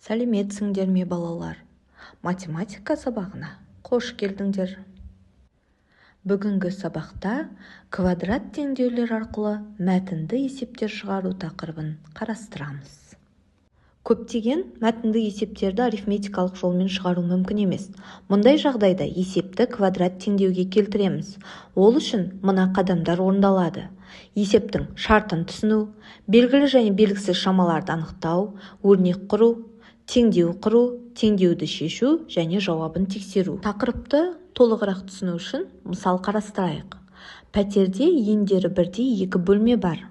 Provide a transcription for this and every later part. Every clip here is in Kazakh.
Сәлеметсіңдер ме балалар? Математика сабағына қош келдіңдер. Бүгінгі сабақта квадрат теңдеулер арқылы мәтінді есептер шығару тақырыбын қарастырамыз. Көптеген мәтінді есептерді арифметикалық жолмен шығару мүмкін емес. Мұндай жағдайда есепті квадрат теңдеуге келтіреміз. Ол үшін мына қадамдар орындалады. Есептің шартын түсіну, белгілі және белгісіз шамаларды анықтау, өрнек құру, теңдеу құру, теңдеуді шешу және жауабын тексеру. Тақырыпты толығырақ түсіну үшін мысал қарастырайық. Пәтерде ендері бірдей екі бөлме бар.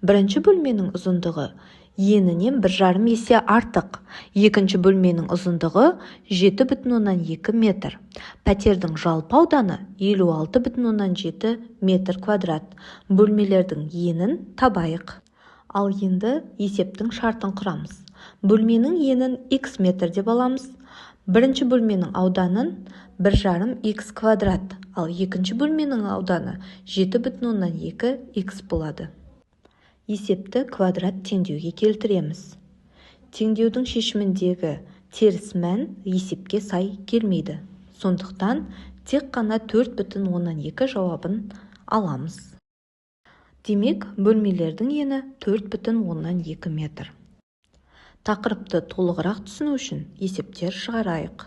Бірінші бөлменің ұзындығы енінен 1,5 есе артық. Екінші бөлменің ұзындығы 7,2 метр. Пәтердің жалпы ауданы 56,7 метр квадрат. Бөлмелердің енін табайық. Ал енді есептің шартын құрамыз. Бөлменің енін x метр деп аламыз. Бірінші бөлменің ауданын 1,5x квадрат, ал екінші бөлменің ауданы 7,2x болады. Есепті квадрат теңдеуге келтіреміз. Теңдеудің шешіміндегі теріс мән есепке сай келмейді. Сондықтан тек қана 4,2 жауабын аламыз. Демек, бөлмелердің ені 4,2 метр. Тақырыпты толығырақ түсіну үшін есептер шығарайық.